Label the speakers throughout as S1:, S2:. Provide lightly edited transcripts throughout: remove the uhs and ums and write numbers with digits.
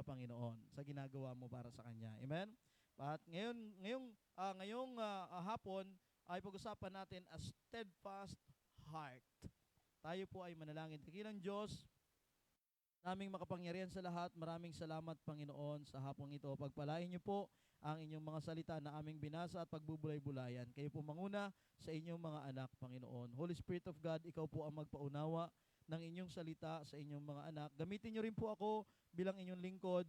S1: sa Panginoon, sa ginagawa mo para sa Kanya. Amen? At ngayong hapon ay pag-usapan natin a steadfast heart. Tayo po ay manalangin. Dakilang Diyos, naming makapangyarihan sa lahat, maraming salamat Panginoon sa hapong ito. Pagpalain niyo po ang inyong mga salita na aming binasa at pagbubulay-bulayan. Kayo po manguna sa inyong mga anak, Panginoon. Holy Spirit of God, ikaw po ang magpaunawa ng inyong salita sa inyong mga anak. Gamitin niyo rin po ako bilang inyong lingkod.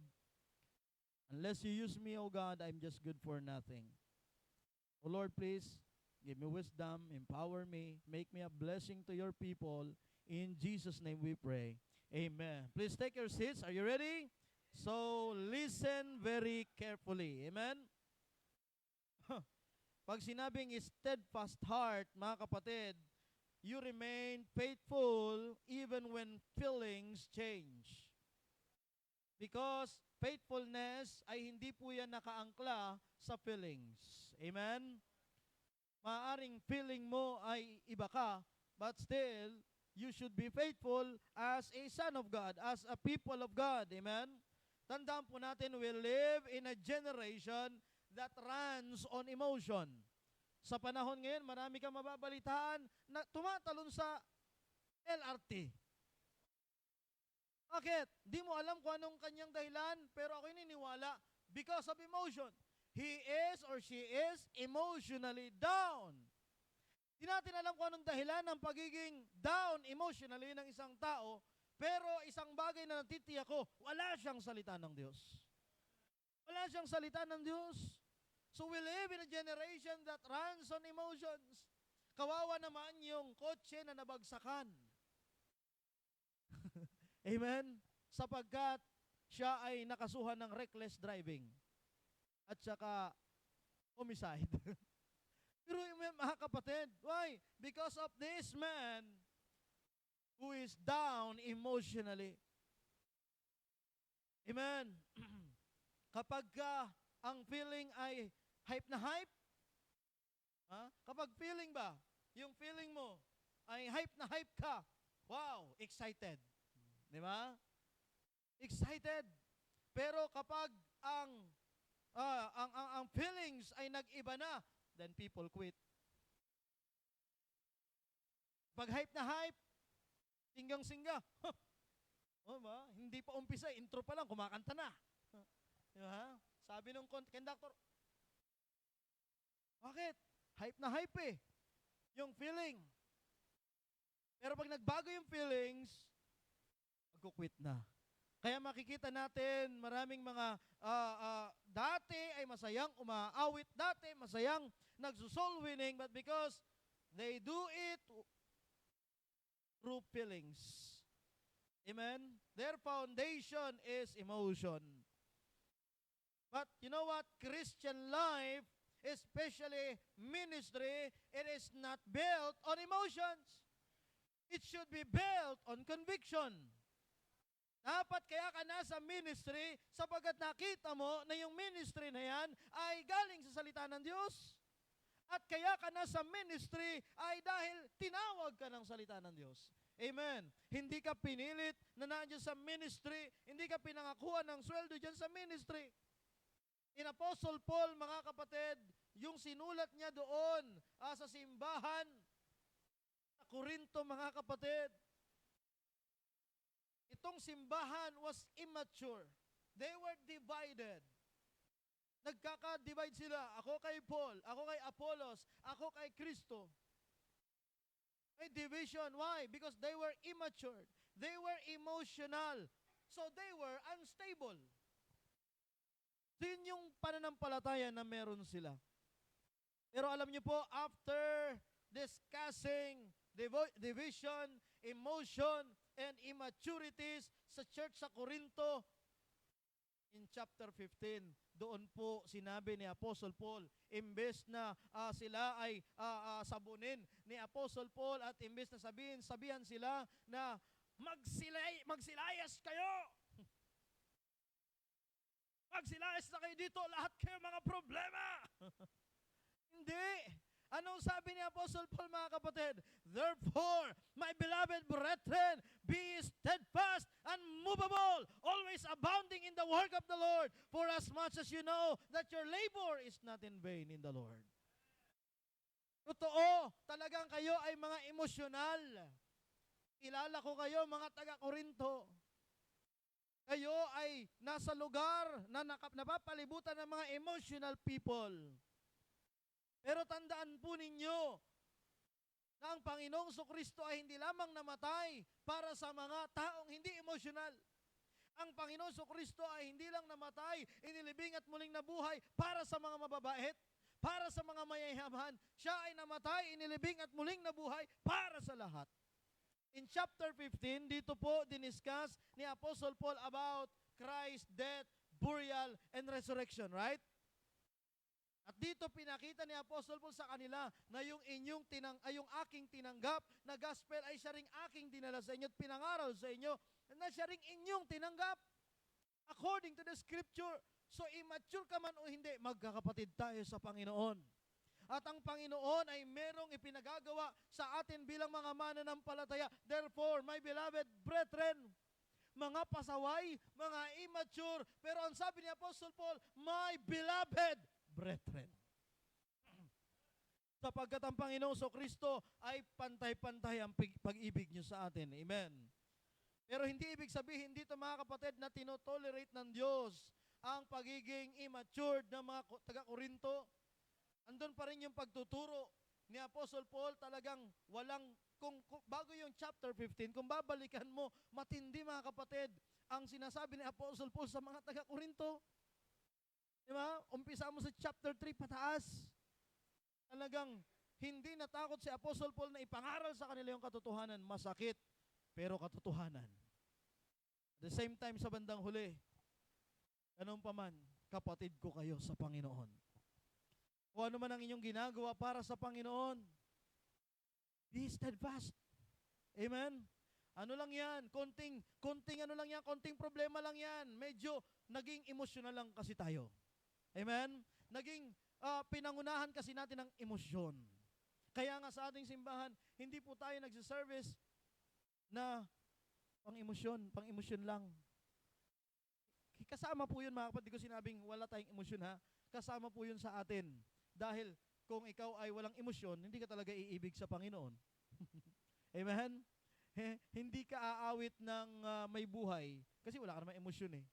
S1: Unless you use me, O God, I'm just good for nothing. O Lord, please, give me wisdom, empower me, make me a blessing to your people. In Jesus' name we pray. Amen. Please take your seats. Are you ready? So, listen very carefully. Amen? Pag sinabing steadfast heart, mga kapatid, you remain faithful even when feelings change. Because faithfulness ay hindi po yan nakaangkla sa feelings. Amen? Maaring feeling mo ay iba ka, but still, you should be faithful as a son of God, as a people of God. Amen? Tandaan po natin, we live in a generation that runs on emotion. Sa panahon ngayon, marami kang mababalitaan na tumatalon sa LRT. Bakit? Di mo alam kung anong kanyang dahilan, pero ako'y niniwala because of emotion. He is or she is emotionally down. Di natin alam kung anong dahilan ng pagiging down emotionally ng isang tao, pero isang bagay na natitiyak ko, wala siyang salita ng Diyos. Wala siyang salita ng Diyos. So we live in a generation that runs on emotions. Kawawa naman yung kotse na nabagsakan. Amen? Sapagkat siya ay nakasuhan ng reckless driving at saka homicide. Pero mga kapatid, why? Because of this man who is down emotionally. Amen. Kapag ang feeling ay hype na hype, kapag feeling ba, yung feeling mo ay hype na hype ka, wow, excited. Di ba? Excited. Pero kapag ang feelings ay nag-iba na, then people quit. Pag hype na hype, singgang-singga. O ba? Hindi pa umpisa, intro pa lang, kumakanta na. Di ba? Sabi ng conductor, bakit? Hype na hype eh. Yung feeling. Pero pag nagbago yung feelings, magkukwit na. Kaya makikita natin, maraming mga dati ay masayang umaawit, dati masayang nagsusoul winning, but because they do it through feelings. Amen? Their foundation is emotion. But you know what? Christian life, especially ministry, it is not built on emotions. It should be built on conviction. Dapat kaya ka nasa ministry sapagkat nakita mo na yung ministry na yan ay galing sa salita ng Diyos. At kaya ka nasa ministry ay dahil tinawag ka ng salita ng Diyos. Amen. Hindi ka pinilit na nandiyan sa ministry, hindi ka pinangakuan ng sweldo dyan sa ministry. In Apostle Paul, mga kapatid, yung sinulat niya doon sa simbahan, sa Corinto, mga kapatid, itong simbahan was immature. They were divided. Nagkaka-divide sila. Ako kay Paul, ako kay Apollos, ako kay Kristo. May division. Why? Because they were immature. They were emotional. So they were unstable. Yun yung pananampalataya na meron sila. Pero alam niyo po, after discussing division, emotion, and immaturities sa church sa Corinto, in chapter 15, doon po sinabi ni Apostle Paul, imbes na sila ay sabunin ni Apostle Paul at imbes na sabihan sila na magsilayas kayo. Magsilayas na kayo dito, lahat kayo mga problema. Hindi. Anong sabi ni Apostle Paul, mga kapatid? Therefore, my beloved brethren, be steadfast, unmovable, always abounding in the work of the Lord, for as much as you know that your labor is not in vain in the Lord. Totoo, talagang kayo ay mga emosyonal. Kilala ko kayo, mga taga-Korinto. Kayo ay nasa lugar na napapalibutan ng mga emotional people. Pero tandaan po ninyo na ang Panginoong Kristo ay hindi lamang namatay para sa mga taong hindi emosyonal. Ang Panginoong Kristo ay hindi lang namatay, inilibing at muling nabuhay para sa mga mababait, para sa mga mayayaman. Siya ay namatay, inilibing at muling nabuhay para sa lahat. In chapter 15, dito po diniscuss ni Apostle Paul about Christ's death, burial, and resurrection, right? At dito pinakita ni Apostle Paul sa kanila na yung yung aking tinanggap na gospel ay siya ring aking dinala sa inyo at pinangaral sa inyo na siya ring inyong tinanggap according to the scripture. So immature ka man o hindi, magkakapatid tayo sa Panginoon. At ang Panginoon ay merong ipinagagawa sa atin bilang mga mananampalataya. Therefore, my beloved brethren, mga pasaway, mga immature, pero ang sabi ni Apostle Paul, my beloved brethren. Sapagkat ang Panginoong Kristo ay pantay-pantay ang pag-ibig niyo sa atin. Amen. Pero hindi ibig sabihin dito, mga kapatid, na tinotolerate ng Diyos ang pagiging immature ng mga taga-Korinto. Andun pa rin yung pagtuturo ni Apostle Paul, talagang walang, bago yung chapter 15, kung babalikan mo, matindi, mga kapatid, ang sinasabi ni Apostle Paul sa mga taga-Korinto. Diba? Umpisa mo sa chapter 3 pataas. Talagang hindi natakot si Apostle Paul na ipangaral sa kanila yung katotohanan. Masakit, pero katotohanan. At the same time, sa bandang huli, ganun pa man, kapatid ko kayo sa Panginoon. O ano man ang inyong ginagawa para sa Panginoon, be steadfast. Amen? Ano lang yan? Konting ano lang yan? Konting problema lang yan. Medyo naging emosyonal lang kasi tayo. Amen? Naging pinangunahan kasi natin ng emosyon. Kaya nga sa ating simbahan, hindi po tayo nagsiservice na pang-emosyon lang. Kasama po yun, mga kapatid, ko sinabing wala tayong emosyon, ha? Kasama po yun sa atin. Dahil kung ikaw ay walang emosyon, hindi ka talaga iibig sa Panginoon. Amen? Hindi ka aawit ng may buhay kasi wala ka naman emosyon eh.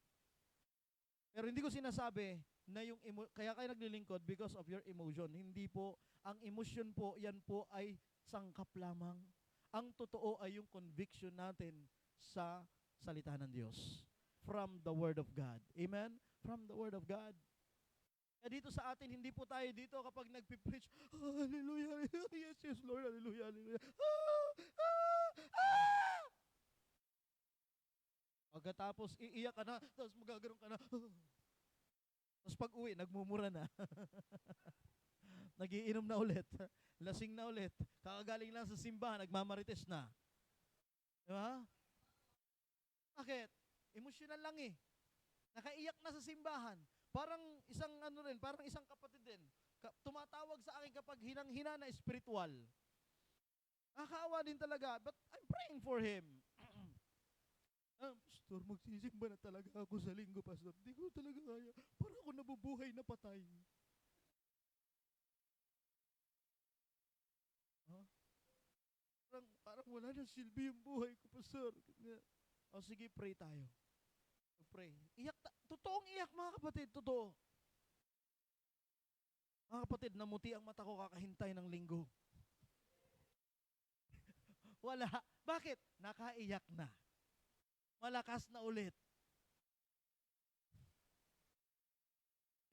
S1: Pero hindi ko sinasabi na kaya kayo naglilingkod because of your emotion. Hindi po. Ang emosyon po, yan po ay sangkap lamang. Ang totoo ay yung conviction natin sa salita ng Diyos. From the Word of God. Amen? From the Word of God. Kaya dito sa atin, hindi po tayo dito kapag nagpipreach, hallelujah, hallelujah, yes, yes, Lord, hallelujah, hallelujah. Pagkatapos, iiyak ka na, tapos magagaroon ka na. Tapos pag uwi, nagmumura na. Nagiinom na ulit. Lasing na ulit. Kakagaling lang sa simbahan, nagmamarites na. Diba? Bakit? Emosyonal lang eh. Nakaiyak na sa simbahan. Parang isang kapatid din. Tumatawag sa akin kapag hinang-hina na spiritual. Nakakaawa din talaga, but I'm praying for him. Pastor, magsisimba na talaga ako sa linggo, Pastor. Hindi ko talaga kaya. Parang ako nabubuhay na patay. Huh? Parang wala na silbi yung buhay ko, Pastor. O sige, pray tayo. Pray. Totoong iyak, mga kapatid, totoo. Mga kapatid, namuti ang mata ko kakahintay ng linggo. Wala. Bakit? Nakaiyak na. Malakas na ulit.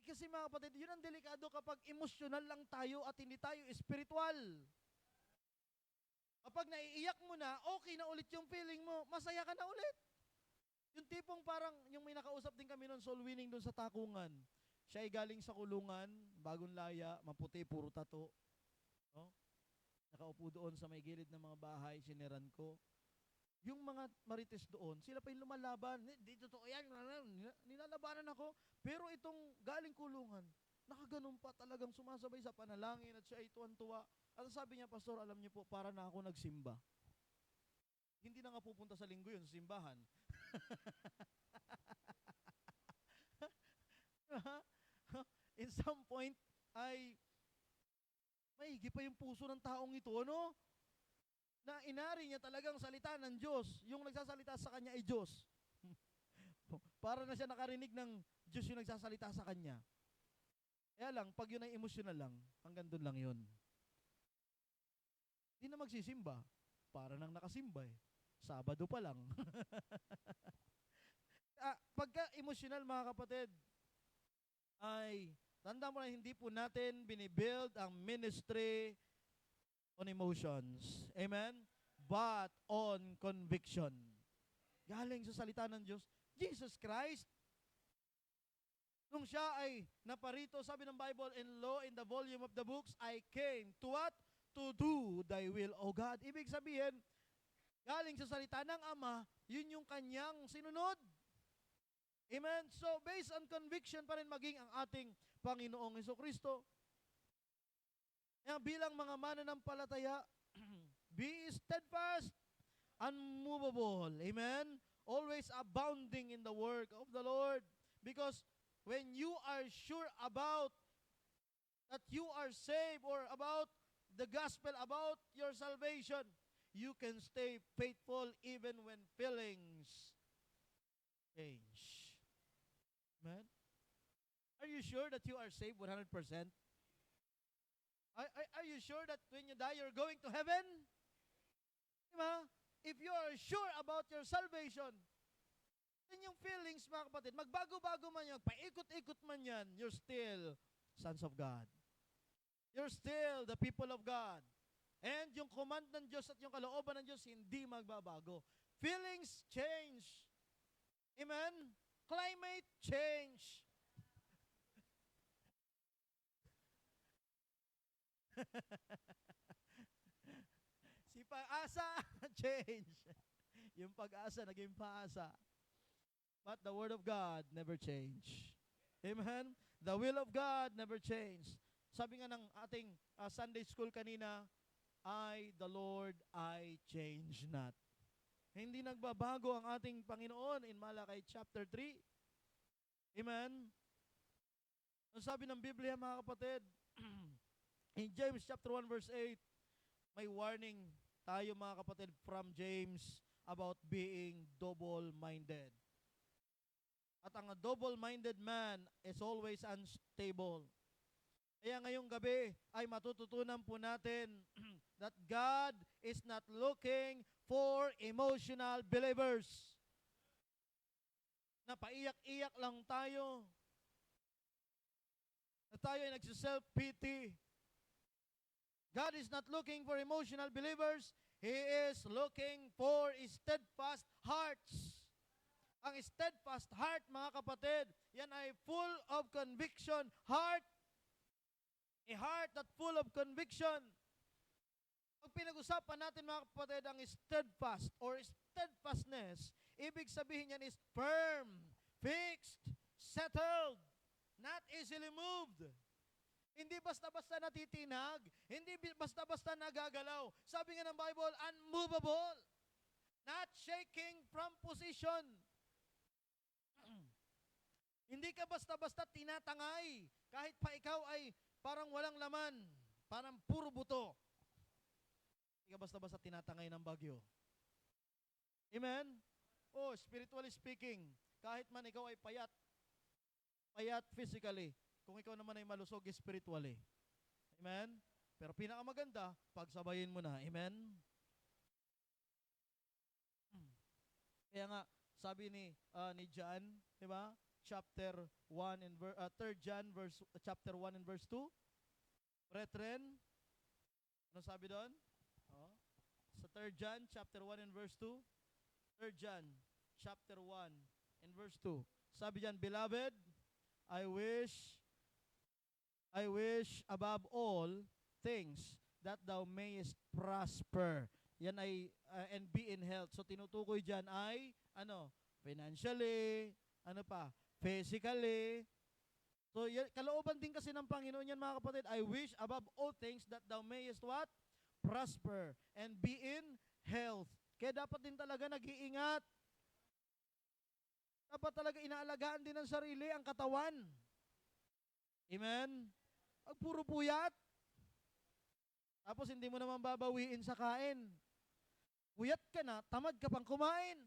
S1: Kasi mga kapatid, yun ang delikado kapag emosyonal lang tayo at hindi tayo spiritual. Kapag naiiyak mo na, okay na ulit yung feeling mo, masaya ka na ulit. Yung tipong parang, yung may nakausap din kami noon, soul winning doon sa Takungan. Siya ay galing sa kulungan, bagong laya, maputi, puro tato. No? Nakaupo doon sa may gilid ng mga bahay, siniran ko. Yung mga marites doon, sila pa yung lumalaban. Di totoo yan, nilalabanan ako. Pero itong galing kulungan, Nakaganon pa talagang sumasabay sa panalangin at siya ay tuwan-tuwa. At sabi niya, Pastor, alam niyo po, para na ako nagsimba. Hindi na nga pupunta sa linggo yun, sa simbahan. In some point, ay maigi pa yung puso ng taong ito, ano? Na inari niya talagang salita ng Diyos. Yung nagsasalita sa kanya ay Diyos. Para na siya nakarinig ng Diyos yung nagsasalita sa kanya. Kaya lang, pag yun ay emosyonal lang, hanggang doon lang yun. Hindi na magsisimba. Para nang nakasimba eh. Sabado pa lang. Pagka emosyonal mga kapatid, ay tanda mo na hindi po natin binibuild ang ministry on emotions. Amen? But on conviction. Galing sa salita ng Diyos. Jesus Christ, nung siya ay naparito, sabi ng Bible, and lo, in the volume of the books, I came to what? To do thy will, O God. Ibig sabihin, galing sa salita ng Ama, yun yung kanyang sinunod. Amen? So, based on conviction pa rin maging ang ating Panginoong Hesukristo. Kaya bilang mga mananampalataya, be steadfast, unmovable. Amen? Always abounding in the work of the Lord. Because when you are sure about that you are saved or about the gospel, about your salvation, you can stay faithful even when feelings change. Amen? Are you sure that you are saved 100%? Are you sure that when you die, you're going to heaven? Diba? If you are sure about your salvation, then yung feelings, mga kapatid, magbago-bago man yan, paikot-ikot man yan, you're still sons of God. You're still the people of God. And yung command ng Diyos at yung kalooban ng Diyos, hindi magbabago. Feelings change. Amen? Climate change. Si pag-asa, change. Yung pag-asa, naging paasa. But the Word of God never change. Amen? The will of God never change. Sabi nga ng ating Sunday school kanina, I, the Lord, I change not. Hindi nagbabago ang ating Panginoon in Malakay chapter 3. Amen? Ang sabi ng Biblia, mga kapatid, in James chapter 1 verse 8, may warning tayo mga kapatid from James about being double-minded. At ang double-minded man is always unstable. Kaya ngayong gabi ay matututunan po natin that God is not looking for emotional believers. Na paiyak-iyak lang tayo. Na tayo ay nagsiself-pity. God is not looking for emotional believers. He is looking for steadfast hearts. Ang steadfast heart, mga kapatid, yan ay full of conviction heart. A heart that full of conviction. Pag pinag-usapan natin, mga kapatid, ang steadfast or steadfastness, ibig sabihin yan is firm, fixed, settled, not easily moved. Hindi basta-basta natitinag, hindi basta-basta nagagalaw. Sabi nga ng Bible, unmovable, not shaking from position. Hindi ka basta-basta tinatangay, kahit pa ikaw ay parang walang laman, parang puro buto. Hindi ka basta-basta tinatangay ng bagyo. Amen? Oh, spiritually speaking, kahit man ikaw ay payat physically, kung ikaw naman ay malusog spiritually. Amen? Pero pinakamaganda, pagsabayin mo na. Amen? Kaya nga, sabi ni John, di ba? Chapter 1 and 3 John chapter 1 and verse 2. Brethren, ano sabi doon? Oh. Sa 3 John chapter 1 and verse 2. 3 John chapter 1 and verse 2. Sabi diyan, beloved, I wish above all things that thou mayest prosper. Yan ay and be in health. So tinutukoy diyan ay ano? Financially, ano pa? Physically, So, kalooban din kasi ng Panginoon yan, mga kapatid. I wish above all things that thou mayest what? Prosper and be in health. Kaya dapat din talaga nag-iingat. Dapat talaga inaalagaan din ng sarili ang katawan. Amen? Pag puro puyat, tapos hindi mo naman babawiin sa kain. Puyat ka na, tamad ka pang kumain.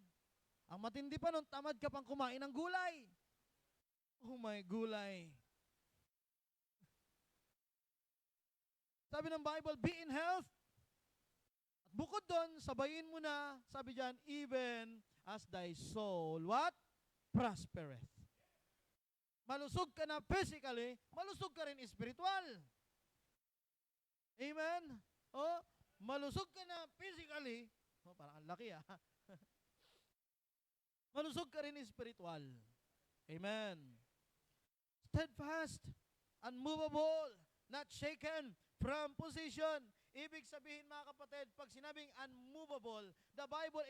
S1: Ang matindi pa nun, tamad ka pang kumain ng gulay. Oh my gulay. Sabi ng Bible, be in health. At bukod doon, sabayin mo na, sabi diyan, even as thy soul, what? Prospereth. Malusog ka na physically, malusog ka rin spiritual. Amen? Oh, malusog ka na physically, oh, parang ang laki malusog ka rin spiritual. Amen. Steadfast, unmovable, not shaken from position. Ibig sabihin, mga kapatid, pag sinabing unmovable, the Bible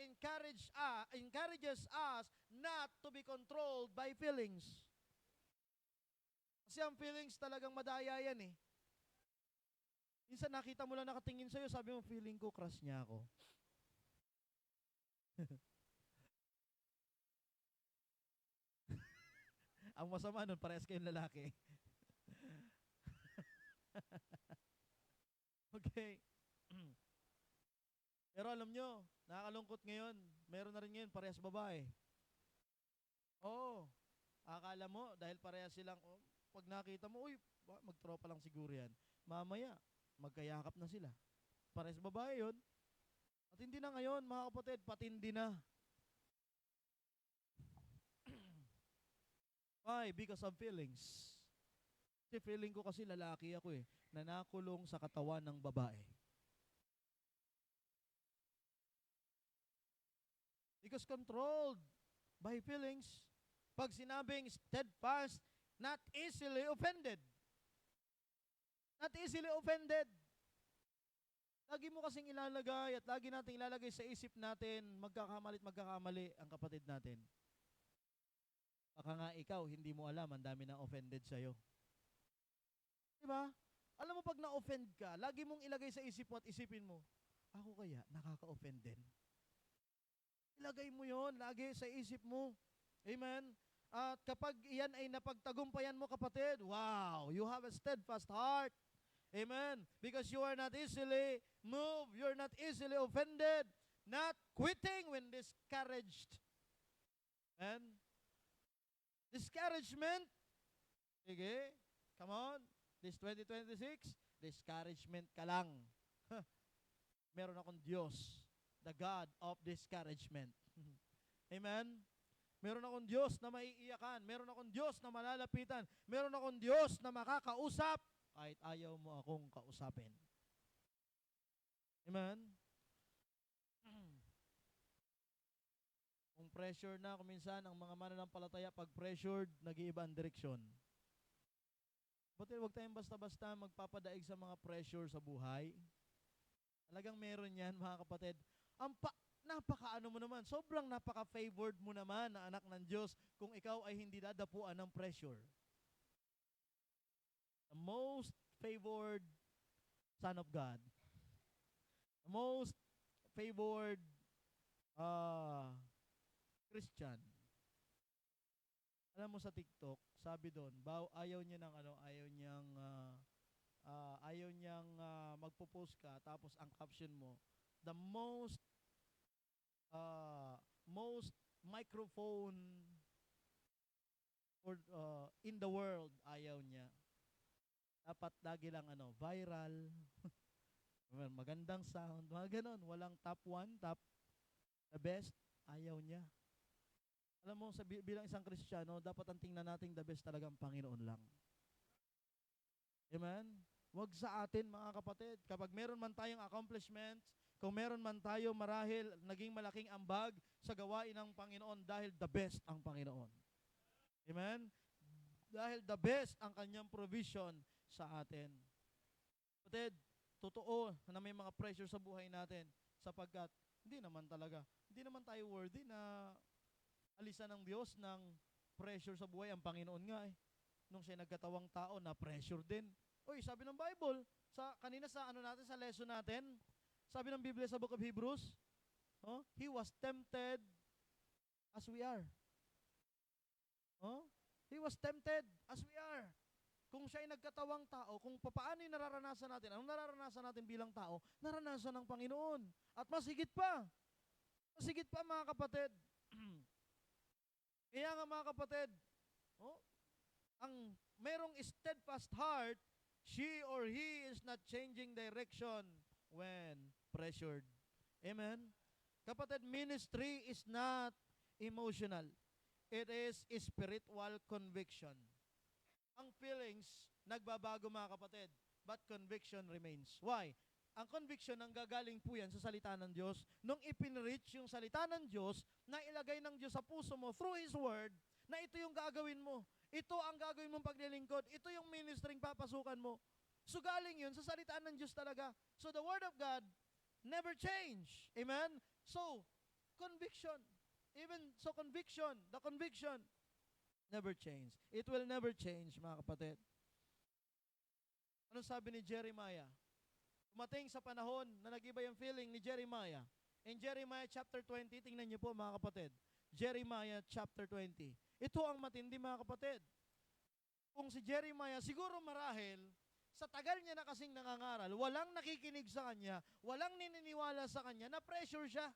S1: encourages us not to be controlled by feelings. Kasi ang feelings talagang madaya yan eh. Minsan nakita mo lang nakatingin sa'yo, sabi mo, feeling ko crush niya ako. Ang masama nun, parehas kayong lalaki. Okay. Pero alam nyo, nakakalungkot ngayon, meron na rin ngayon, parehas babae. Oo. Akala mo, dahil parehas silang, pag nakita mo, uy, magtropa lang siguro yan. Mamaya, magkayakap na sila. Parehas babae yun. At hindi na ngayon, mga kapatid, patindi na. Why? Because of feelings. Kasi feeling ko kasi lalaki ako na nakulong sa katawan ng babae. Because controlled by feelings. Pag sinabing steadfast, not easily offended. Not easily offended. Lagi mo kasing ilalagay at lagi nating ilalagay sa isip natin, magkakamali ang kapatid natin. Baka nga ikaw, hindi mo alam, ang dami na offended sa'yo. Diba? Alam mo, pag na-offend ka, lagi mong ilagay sa isip mo at isipin mo, ako kaya nakaka-offend din. Ilagay mo yon lagi sa isip mo. Amen? At kapag iyan ay napagtagumpayan mo, kapatid, wow, you have a steadfast heart. Amen? Because you are not easily moved, you're not easily offended, not quitting when discouraged. Amen? Discouragement. Sige, come on. This 2026, discouragement ka lang. Meron akong Diyos, the God of discouragement. Amen? Meron akong Diyos na maiiyakan. Meron akong Diyos na malalapitan. Meron akong Diyos na makakausap kahit ayaw mo akong kausapin. Amen? Kung pressure na, kuminsan, ang mga mananampalataya, pag pressured, nag-iiba ang direksyon. But huwag tayong basta-basta magpapadaig sa mga pressure sa buhay. Talagang meron yan, mga kapatid. Napaka-ano mo naman, sobrang napaka-favored mo naman na anak ng Diyos kung ikaw ay hindi dadapuan ng pressure. The most favored Son of God. The most favored Christian. Alam mo sa TikTok, sabi doon, ayaw niya ng ayaw niyang magpo-post ka, tapos ang caption mo, the most microphone in the world, ayaw niya. Dapat lagi lang viral, magandang sound, mga ganon, walang top 1, top the best, ayaw niya. Alam mo, bilang isang Kristiyano, dapat ang tingnan nating the best talagang Panginoon lang. Amen? Huwag sa atin, mga kapatid. Kapag meron man tayong accomplishments, kung meron man tayo marahil naging malaking ambag sa gawain ng Panginoon dahil the best ang Panginoon. Amen? Dahil the best ang kanyang provision sa atin. Kapatid, totoo na may mga pressure sa buhay natin sapagkat hindi naman tayo worthy na alisan ng Diyos ng pressure sa buhay. Ang Panginoon nga nung siya nagkatawang tao, na pressure din. Uy, sabi ng Bible, kanina sa sa lesson natin, sabi ng Biblia sa Book of Hebrews, he was tempted as we are. He was tempted as we are. Kung siya ay nagkatawang tao, kung paano yung nararanasan natin, anong nararanasan natin bilang tao, naranasan ng Panginoon. At mas higit pa mga kapatid. Kaya nga mga kapatid, ang merong steadfast heart, she or he is not changing direction when pressured. Amen? Kapatid, ministry is not emotional. It is spiritual conviction. Ang feelings, nagbabago mga kapatid, but conviction remains. Why? Ang conviction, ang gagaling po yan sa salita ng Diyos. Nung ipinreach yung salita ng Diyos, na ilagay ng Diyos sa puso mo through His Word, na ito yung gagawin mo. Ito ang gagawin mong paglilingkod. Ito yung ministering papasukan mo. So galing yun sa salita ng Diyos talaga. So the Word of God never change. Amen? So, conviction. The conviction never change. It will never change, mga kapatid. Anong sabi ni Jeremiah? Dumating sa panahon na nag-iba yung feeling ni Jeremiah. In Jeremiah chapter 20, tingnan niyo po mga kapatid. Jeremiah chapter 20. Ito ang matindi mga kapatid. Kung si Jeremiah, siguro marahil, sa tagal niya na kasing nangangaral, walang nakikinig sa kanya, walang nininiwala sa kanya, na-pressure siya.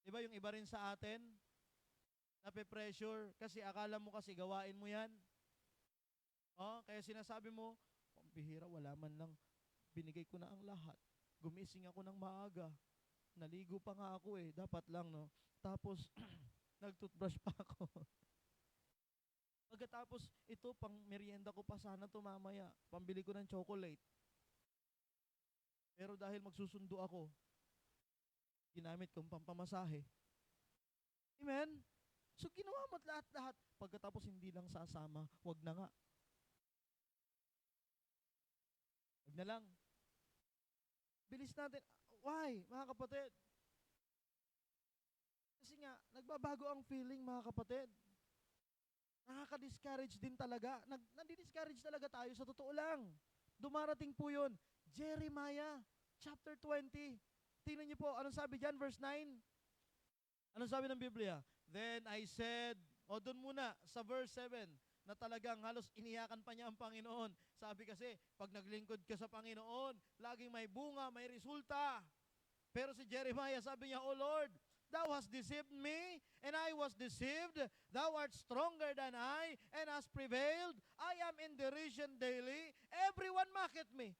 S1: Diba yung iba rin sa atin? Nape-pressure kasi akala mo kasi gawain mo yan. Kaya sinasabi mo, pambihira, wala man lang, binigay ko na ang lahat. Gumising ako ng maaga. Naligo pa nga ako dapat lang, no? Tapos, nag-toothbrush pa ako. Pagkatapos, ito, pang merienda ko pa sana to mamaya. Pambili ko ng chocolate. Pero dahil magsusundo ako, ginamit kong pampamasahe. Amen? So, ginawa mo lahat-lahat. Pagkatapos, hindi lang sasama, wag na nga. Wag na lang. Bilis natin. Why, mga kapatid? Kasi nga, nagbabago ang feeling, mga kapatid. Nakaka-discourage din talaga. Nandi-discourage talaga tayo, sa totoo lang. Dumarating po yun. Jeremiah, chapter 20. Tingnan niyo po, anong sabi dyan, verse 9? Anong sabi ng Biblia? Then I said, doon muna, sa verse 7, na talagang halos iniyakan pa niya ang Panginoon. Sabi kasi, pag naglingkod ka sa Panginoon, laging may bunga, may resulta. Pero si Jeremiah, sabi niya, O Lord, Thou hast deceived me, and I was deceived. Thou art stronger than I, and hast prevailed. I am in derision daily. Everyone mock at me.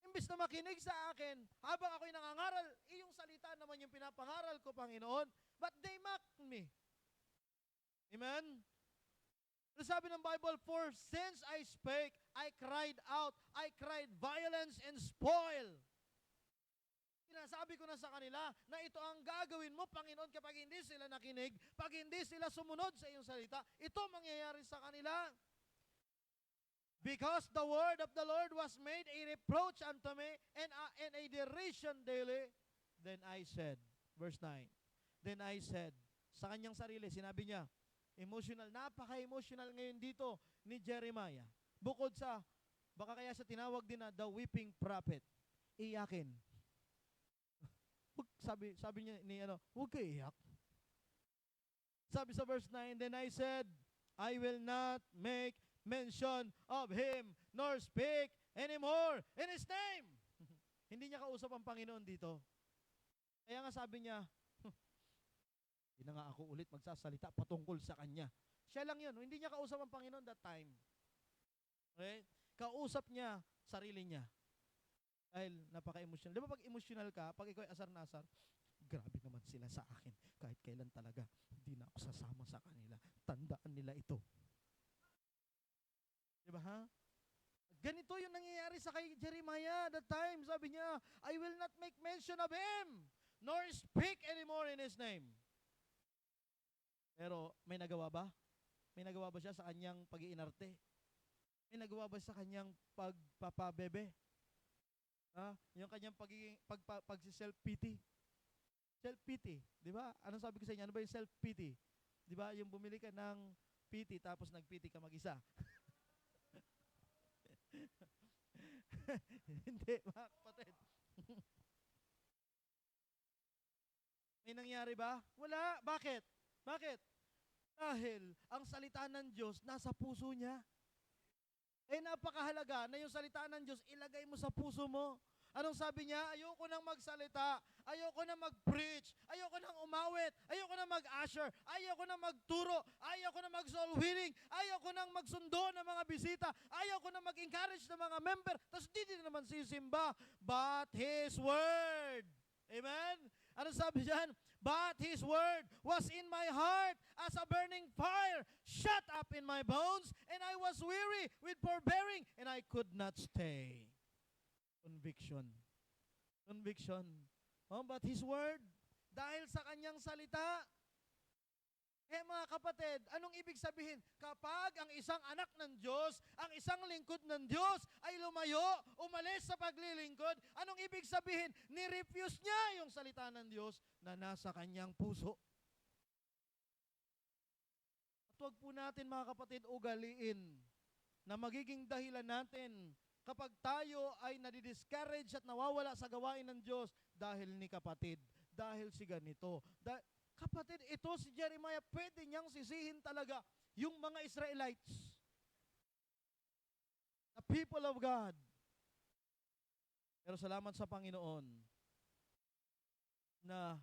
S1: Imbis na makinig sa akin, habang ako'y nangangaral, iyong salita naman yung pinapangaral ko, Panginoon, but they mocked me. Amen? Ano sabi ng Bible? For since I spake, I cried out, I cried violence and spoil. Sinasabi ko na sa kanila na ito ang gagawin mo, Panginoon, kapag hindi sila nakinig, pag hindi sila sumunod sa iyong salita, ito mangyayari sa kanila. Because the word of the Lord was made a reproach unto me and a derision daily. Then I said, verse 9, then I said, sa kanyang sarili, sinabi niya, emotional, napaka-emotional ngayon dito ni Jeremiah. Bukod sa, baka kaya sa tinawag din na the weeping prophet, iyakin. Sabi niya huwag ka iyak. Sabi sa verse 9, then I said, I will not make mention of him, nor speak anymore in his name. Hindi niya kausap ang Panginoon dito. Kaya nga sabi niya, hindi na nga ako ulit magsasalita patungkol sa kanya. Siya lang yun. Hindi niya kausap ang Panginoon that time. Okay? Kausap niya sarili niya. Dahil napaka-emotional. Di ba pag emotional ka, pag ikaw ay asar-nasar, grabe naman sila sa akin. Kahit kailan talaga, hindi na ako sasama sa kanila. Tandaan nila ito. Di ba ha? Ganito yung nangyayari sa kay Jeremiah that time. Sabi niya, I will not make mention of him, nor speak anymore in his name. Pero may nagawa ba? May nagawa ba siya sa kanyang pag-iinarte? May nagawa ba sa kanyang pagpapabebe? Yung kanyang pag-self-pity. Self-pity, di ba? Anong sabi ko sa inyo? Ano ba yung self-pity? Di ba? Yung bumili ka ng PT tapos nag-PT ka mag-isa. Hindi, mga kapatid. May nangyari ba? Wala. Bakit? Bakit? Dahil ang salita ng Diyos nasa puso niya. Napakahalaga na yung salita ng Diyos ilagay mo sa puso mo. Anong sabi niya? Ayoko nang magsalita. Ayoko nang mag-preach. Ayoko nang umawit. Ayoko nang mag-usher. Ayoko nang magturo. Ayoko nang mag-soul winning. Ayoko nang magsundo ng mga bisita. Ayoko nang mag-encourage ng mga member. Tapos di din naman sisimba. But His Word. Amen? Ano sabi diyan? But His Word was in my heart as a burning fire, shut up in my bones, and I was weary with forbearing, and I could not stay. Conviction. Conviction. But His Word, dahil sa Kanyang salita, mga kapatid, anong ibig sabihin? Kapag ang isang anak ng Diyos, ang isang lingkod ng Diyos ay lumayo, umalis sa paglilingkod, anong ibig sabihin? Ni-refuse niya yung salita ng Diyos na nasa kanyang puso. At huwag po natin, mga kapatid, ugaliin na magiging dahilan natin kapag tayo ay nadidiscourage at nawawala sa gawain ng Diyos dahil ni kapatid, dahil si ganito, kapatid, ito si Jeremiah, pwede niyang sisihin talaga yung mga Israelites. The people of God. Pero salamat sa Panginoon na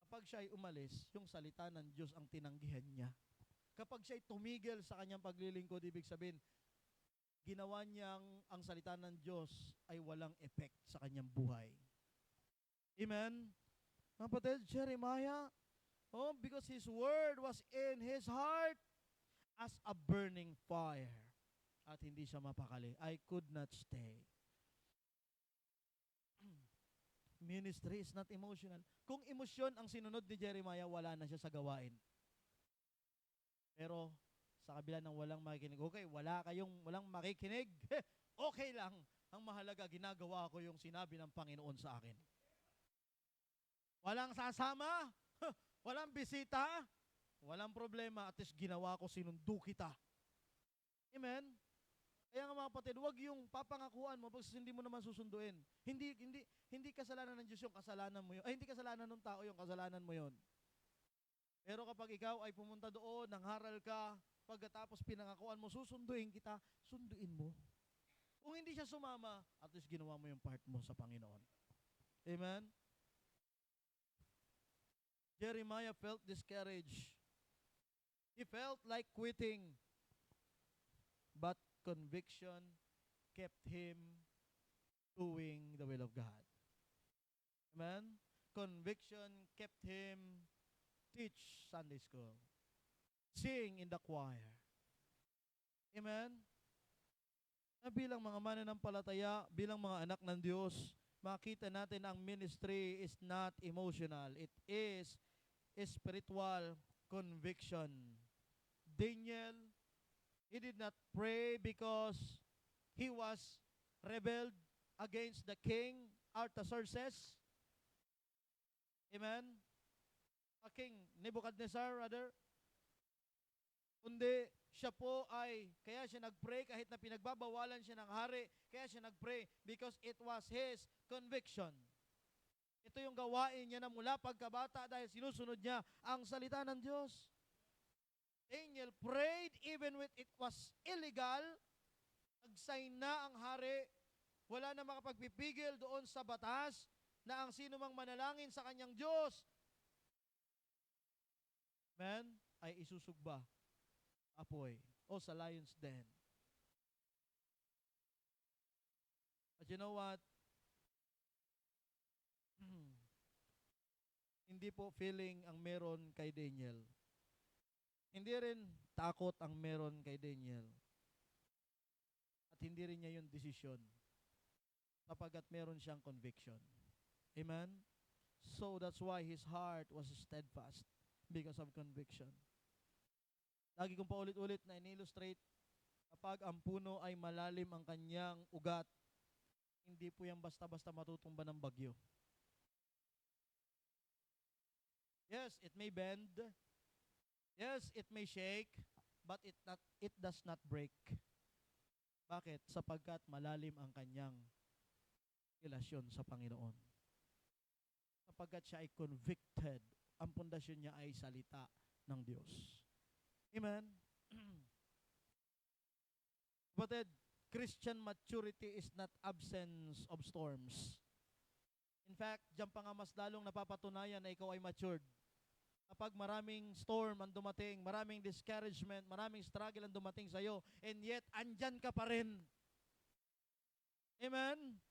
S1: kapag siya ay umalis, yung salita ng Diyos ang tinanggihan niya. Kapag siya ay tumigil sa kanyang paglilingkod, ibig sabihin, ginawa niyang ang salita ng Diyos ay walang effect sa kanyang buhay. Amen? Kapatid, Jeremiah, because his word was in his heart as a burning fire. At hindi siya mapakali. I could not stay. Ministry is not emotional. Kung emosyon ang sinunod ni Jeremiah, wala na siya sa gawain. Pero sa kabila ng walang makikinig, okay, walang makikinig, okay lang. Ang mahalaga, ginagawa ko yung sinabi ng Panginoon sa akin. Walang sasama, walang bisita, walang problema, at least ginawa ko, sinundo kita. Amen? Kaya nga mga kapatid, huwag yung papangakuan mo pag hindi mo naman susunduin. Hindi kasalanan ng Diyos yung kasalanan mo yun. Hindi kasalanan ng tao yung kasalanan mo yun. Pero kapag ikaw ay pumunta doon, nangharal ka, pagkatapos pinangakuan mo, susunduin kita, sunduin mo. Kung hindi siya sumama, at least ginawa mo yung part mo sa Panginoon. Amen? Jeremiah felt discouraged. He felt like quitting. But conviction kept him doing the will of God. Amen? Conviction kept him teach Sunday school. Sing in the choir. Amen? Na bilang mga mananampalataya, bilang mga anak ng Diyos, makita natin ang ministry is not emotional. It is spiritual conviction. Daniel, he did not pray because he was rebelled against the king, Artaxerxes. Amen? King Nebuchadnezzar, rather. Kundi, siya po kaya siya nag-pray kahit na pinagbabawalan siya ng hari, kaya siya nag-pray because it was his conviction. Ito yung gawain niya na mula pagkabata dahil sinusunod niya ang salita ng Diyos. Daniel prayed even when it was illegal. Nag-sign na ang hari. Wala na makapagpipigil doon sa batas na ang sino mang manalangin sa kanyang Diyos, ay isusugba apoy o sa lion's den. But you know what? Hindi po feeling ang meron kay Daniel. Hindi rin takot ang meron kay Daniel. At hindi rin niya yung desisyon sapagkat meron siyang conviction. Amen? So that's why his heart was steadfast because of conviction. Lagi kong paulit-ulit na in-illustrate, kapag ang puno ay malalim ang kanyang ugat, hindi po yan basta-basta matutumba ng bagyo. Yes, it may bend. Yes, it may shake. but it does not break. Bakit? Sapagkat malalim ang kanyang relasyon sa Panginoon. Sapagkat siya ay convicted, ang pundasyon niya ay salita ng Diyos. Amen? Kapatid, Christian maturity is not absence of storms. In fact, diyan pa nga mas lalong napapatunayan na ikaw ay matured. Kapag maraming storm ang dumating, maraming discouragement, maraming struggle ang dumating sa iyo, and yet, andyan ka pa rin. Amen?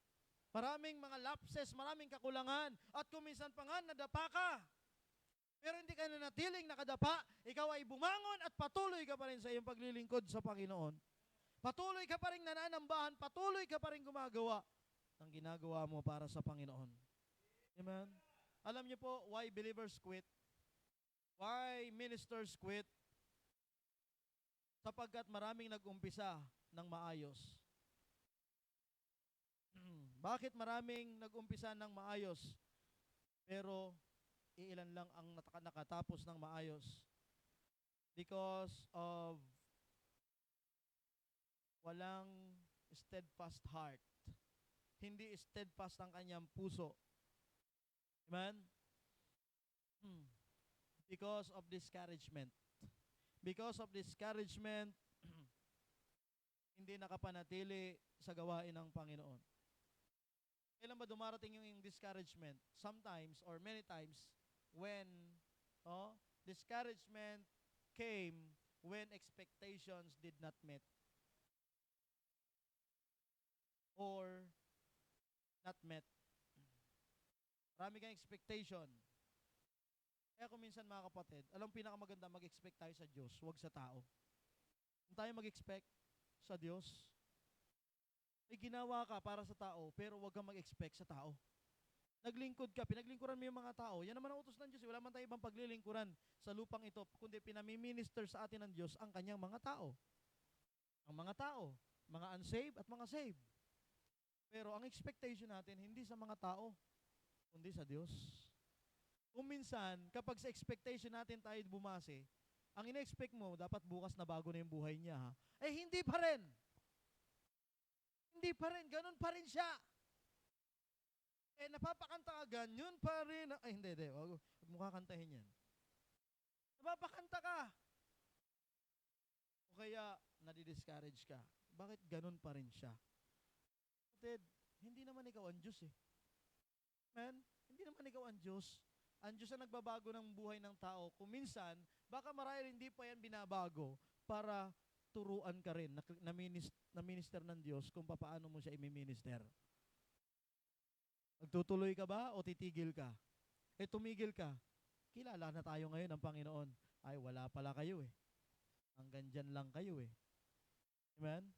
S1: Maraming mga lapses, maraming kakulangan, at kung minsan pa nga, nadapa ka. Pero hindi ka nanatiling nakadapa, ikaw ay bumangon at patuloy ka pa rin sa iyong paglilingkod sa Panginoon. Patuloy ka pa rin nananambahan, patuloy ka pa rin gumagawa ng ginagawa mo para sa Panginoon. Amen? Alam niyo po, why believers quit? Why ministers quit? Sapagkat maraming nag-umpisa ng maayos. Bakit maraming nag-umpisa ng maayos, pero iilan lang ang nakatapos ng maayos? Because of walang steadfast heart. Hindi steadfast ang kanyang puso. Amen? Because of discouragement. Because of discouragement, hindi nakapanatili sa gawain ng Panginoon. Kailan ba dumarating yung discouragement? Sometimes or many times when discouragement came when expectations did not met or not met. Marami kang expectation. Kaya kung minsan mga kapatid, alam pinakamaganda mag-expect tayo sa Diyos, huwag sa tao. Kung tayo mag-expect sa Diyos, may ginawa ka para sa tao, pero huwag kang mag-expect sa tao. Naglingkod ka, pinaglingkuran mo yung mga tao, yan naman ang utos ng Diyos. Wala man tayo ibang paglilingkuran sa lupang ito, kundi pinamimiኒster sa atin ng Diyos ang kanyang mga tao. Ang mga tao, mga unsaved at mga saved. Pero ang expectation natin, hindi sa mga tao, kundi sa Diyos. Kung minsan, kapag sa expectation natin tayo bumase, ang ina-expect mo, dapat bukas na bago na yung buhay niya, ha? Eh, hindi pa rin. Hindi pa rin. Ganun pa rin siya. Eh, napapakanta ka, ganyan pa rin. Ay, hindi. Huwag mo kakantahin yan. Napapakanta ka. O kaya, nadi-discourage ka. Bakit ganun pa rin siya? Kapatid, hindi naman ikaw ang Diyos, eh. Man, hindi naman ikaw ang Diyos. Ang Diyos ang nagbabago ng buhay ng tao. Kung minsan, baka marahil hindi pa yan binabago para turuan ka rin na minister ng Diyos kung paano mo siya i-minister. Magtutuloy ka ba o titigil ka? Eh tumigil ka. Kilala na tayo ngayon ng Panginoon. Ay, wala pala kayo eh. Hanggang dyan lang kayo eh. Amen?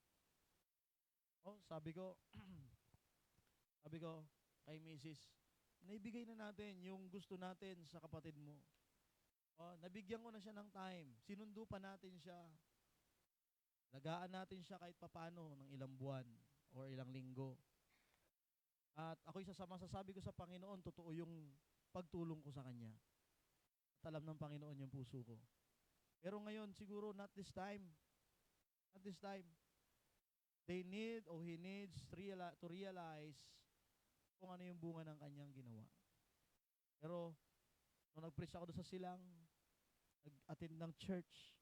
S1: Oh, sabi ko kay Mrs., naibigay na natin yung gusto natin sa kapatid mo. Oh, nabigyan ko na siya ng time. Sinundo pa natin siya. Lagaan natin siya kahit papano ng ilang buwan or ilang linggo. At ako'y masasabi ko sa Panginoon, totoo yung pagtulong ko sa Kanya. At alam ng Panginoon yung puso ko. Pero ngayon, siguro not this time. Not this time. They need or he needs to realize kung ano yung bunga ng kanyang ginawa. Pero, nung nag-preach ako doon sa silang, nag-attend ng church,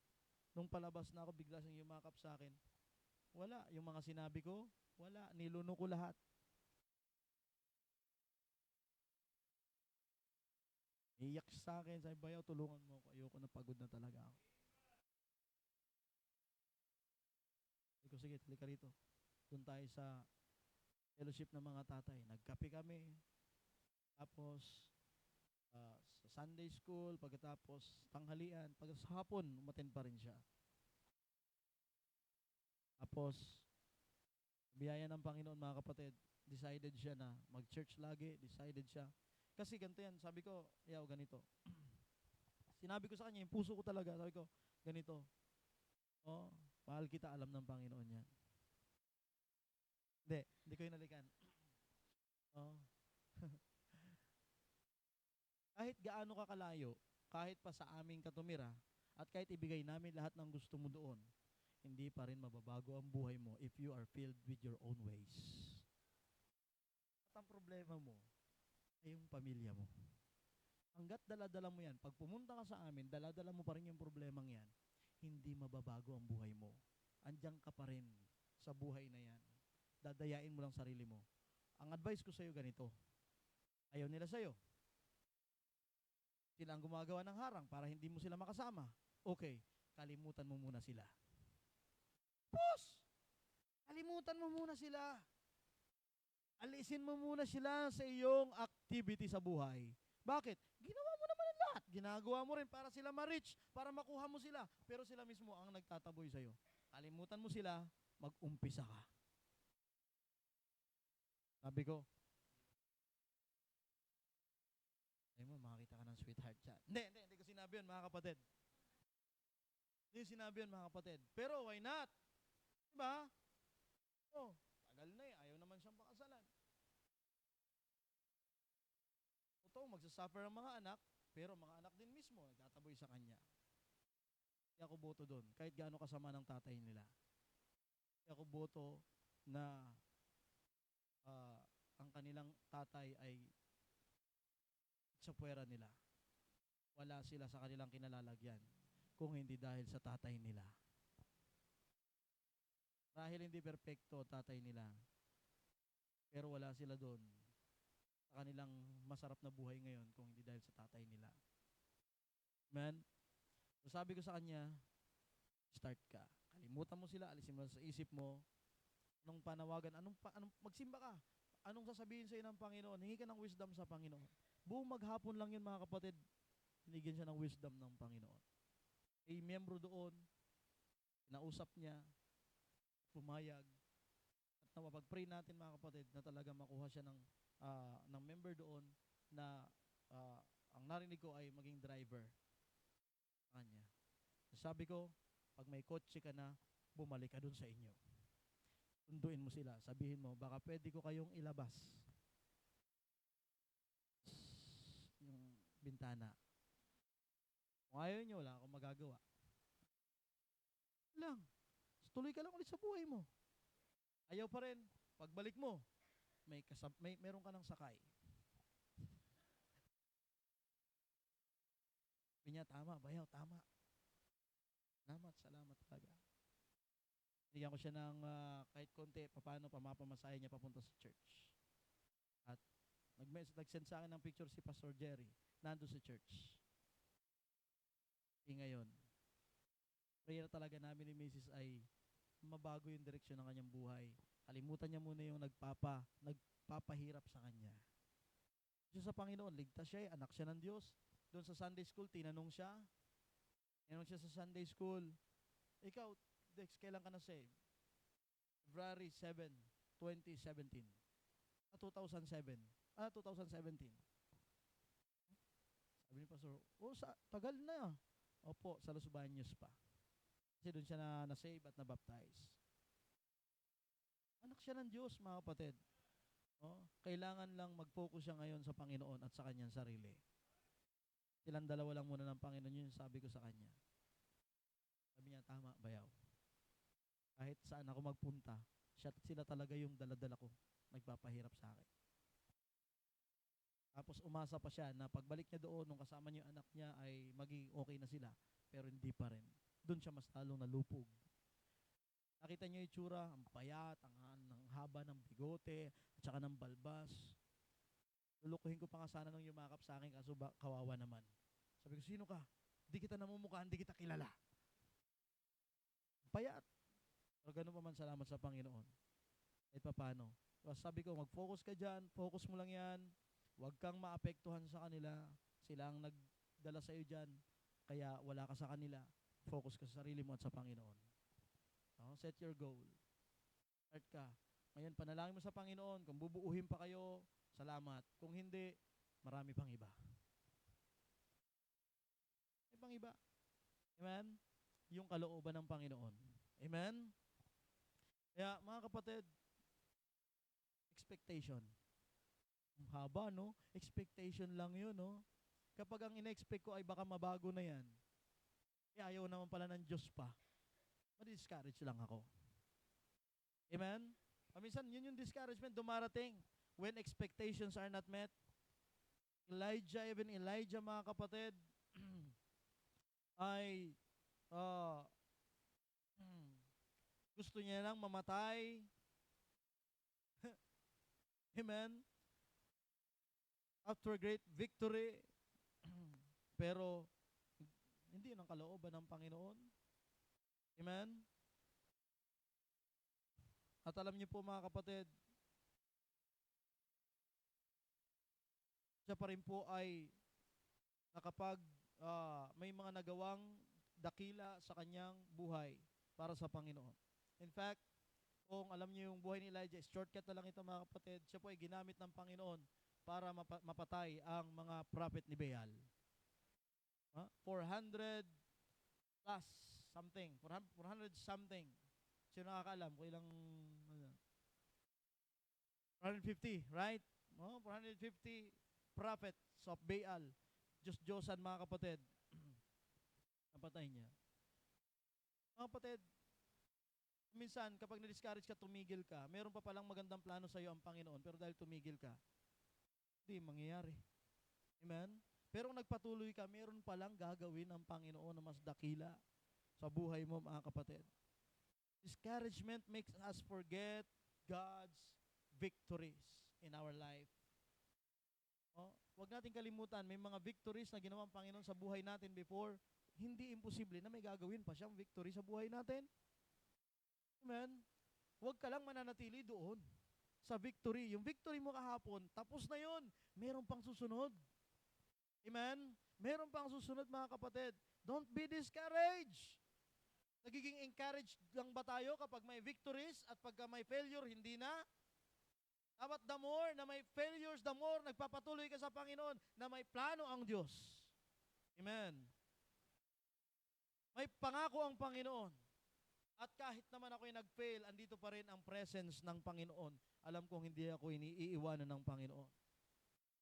S1: nung palabas na ako, bigla siyang yumakap sa akin. Wala. Yung mga sinabi ko, wala. Niluno ko lahat. Iyak sa akin, sabi, bayaw, tulungan mo ako. Ayoko na, pagod na talaga ako. Sabi ko, sige, halika rito. Doon tayo sa fellowship ng mga tatay. Nagkape kami. Tapos, sa Sunday school, pagkatapos tanghalian, pagkatapos hapon, umaten pa rin siya. Tapos, biyaya ng Panginoon mga kapatid, decided siya na mag-church lagi, decided siya. Kasi ganito yan, sabi ko, yaw, ganito. Sinabi ko sa kanya, yung puso ko talaga, sabi ko, ganito. Oh, mahal kita, alam ng Panginoon yan. Hindi ko hinalikan. Oh. Kahit gaano ka kalayo, kahit pa sa aming katumira, At kahit ibigay namin lahat ng gusto mo doon, hindi pa rin mababago ang buhay mo if you are filled with your own ways. At ang problema mo ay yung pamilya mo. Hanggat dala-dala mo yan, pag pumunta ka sa amin, dala-dala mo pa rin yung problemang yan, hindi mababago ang buhay mo. Andiyan ka pa rin sa buhay na yan. Dadayain mo lang sarili mo. Ang advice ko sa'yo ganito, ayaw nila sa'yo. Sila ang gumagawa ng harang para hindi mo sila makasama. Okay, kalimutan mo muna sila. Pus! Kalimutan mo muna sila. Alisin mo muna sila sa iyong activity sa buhay. Bakit? Ginawa mo naman ang lahat. Ginagawa mo rin para sila ma-reach, para makuha mo sila. Pero sila mismo ang nagtataboy sa'yo. Kalimutan mo sila, mag-umpisa ka. Sabi ko, ay mo, makakita ka ng sweetheart chat. Hindi ko sinabi yun, mga kapatid. Hindi ko sinabi yun, mga kapatid. Pero why not? Diba? Oh, tagal na eh. Ayaw naman siyang pakasalan. Totoo, magsasuffer ang mga anak, pero mga anak din mismo, nagtataboy sa kanya. Hindi ako boto doon, kahit gaano kasama ng tatay nila. Hindi ako boto na ang kanilang tatay ay sa puwera nila. Wala sila sa kanilang kinalalagyan kung hindi dahil sa tatay nila. Dahil hindi perpekto tatay nila, pero wala sila doon sa kanilang masarap na buhay ngayon kung hindi dahil sa tatay nila. Amen? So sabi ko sa kanya, start ka. Kalimutan mo sila, alisin mo sa isip mo. Anong panawagan, magsimba ka. Anong sasabihin sa iyo ng Panginoon? Hingi ka ng wisdom sa Panginoon. Buong maghapon lang yun, mga kapatid. Hinigyan siya ng wisdom ng Panginoon. May miyembro doon, kinausap niya, pumayag, at napapag-pray natin, mga kapatid, na talaga makuha siya ng member doon na ang narinig ko ay maging driver sa kanya. Sabi ko, pag may kotse ka na, bumalik ka doon sa inyo. Sunduin mo sila. Sabihin mo, baka pwede ko kayong ilabas yung bintana. Kung ayaw nyo, wala akong magagawa. Lang. Tuloy ka lang ulit sa buhay mo. Ayaw pa rin. Pagbalik mo, meron ka ng sakay. Sabi niya, tama, bayaw, tama. Salamat talaga. Bigyan ko siya ng kahit konti, paano pamapamasahe niya papunta sa church. At nag-send sa akin ng picture si Pastor Jerry, nando sa church. Ngayon, prayer talaga namin ni Mrs. ay mabago yung direksyon ng kanyang buhay. Kalimutan niya muna yung nagpapahirap sa kanya. Siya sa Panginoon, ligtas siya, anak siya ng Diyos. Doon sa Sunday school, tinanong siya sa Sunday school, ikaw, Dex, kailan ka na-save? February 7, 2017. 2017. Sabi ni Pastor, tagal na. Opo, sa Los Baños pa. Kasi doon siya na-save at na-baptize. Anak siya ng Diyos, mga kapatid. Kailangan lang mag-focus siya ngayon sa Panginoon at sa kanyang sarili. Silang dalawa lang muna ng Panginoon, yun sabi ko sa kanya. Sabi niya, tama, bayaw. Kahit saan ako magpunta, sila talaga yung daladala ko, nagpapahirap sa akin. Tapos umasa pa siya na pagbalik niya doon, nung kasama niya yung anak niya, ay maging okay na sila, pero hindi pa rin. Doon siya mas talong nalupog. Nakita niyo yung itsura, ang payat, ang haba ng bigote, at saka ng balbas. Lulukuhin ko pa nga sana nung yumakap sa akin, kaso kawawa naman. Sabi ko, sino ka? Di kita namumukhaan, di kita kilala. Payat. Pero ganun pa man, salamat sa Panginoon. Kahit pa paano. Sabi ko, mag-focus ka dyan, focus mo lang yan. Huwag kang maapektuhan sa kanila. Sila ang nagdala sa iyo dyan. Kaya wala ka sa kanila. Focus ka sa sarili mo at sa Panginoon. Set your goal. Start ka. Ngayon, panalangin mo sa Panginoon. Kung bubuuhin pa kayo, salamat. Kung hindi, marami pang iba. May pang iba. Amen? Yung kalooban ng Panginoon. Amen? Kaya, mga kapatid, expectation. Ang haba, no? Expectation lang yun, no? Kapag ang ina-expect ko ay baka mabago na yan, ayaw naman pala ng Diyos pa. Madi-discourage lang ako. Amen? Minsan, yun yung discouragement dumarating when expectations are not met. Even Elijah, mga kapatid, ay gusto niya lang mamatay. Amen? After a great victory, pero hindi yun ang kalooban ng Panginoon. Amen? At alam niyo po, mga kapatid, siya pa rin po ay may mga nagawang dakila sa kanyang buhay para sa Panginoon. In fact, kung alam niyo yung buhay ni Elijah, shortcut na lang ito, mga kapatid, siya po ay ginamit ng Panginoon para mapatay ang mga prophet ni Baal. 400 plus something, 400 something. Sino nakakaalam kung ilang 450, right? 450 prophets of Baal. Diyos-Diyosan, mga kapatid. Napatay niya. Mga kapatid, minsan kapag na-discourage ka, tumigil ka, meron pa palang magandang plano sa iyo ang Panginoon, pero dahil tumigil ka, hindi mangyayari. Amen? Pero kung nagpatuloy ka, meron palang gagawin ang Panginoon na mas dakila sa buhay mo, mga kapatid. Discouragement makes us forget God's victories in our life. Huwag natin kalimutan, may mga victories na ginawa ang Panginoon sa buhay natin before. Hindi imposible na may gagawin pa siyang victory sa buhay natin. Amen? Huwag ka lang mananatili doon sa victory. Yung victory mo kahapon, tapos na yun. Meron pang susunod. Amen? Meron pang susunod, mga kapatid. Don't be discouraged. Nagiging encouraged lang ba tayo kapag may victories at pagka may failure, hindi na? Dapat the more na may failures, the more nagpapatuloy ka sa Panginoon na may plano ang Diyos. Amen. May pangako ang Panginoon. At kahit naman ako'y nag-fail, andito pa rin ang presence ng Panginoon. Alam kong hindi ako iniiwanan ng Panginoon.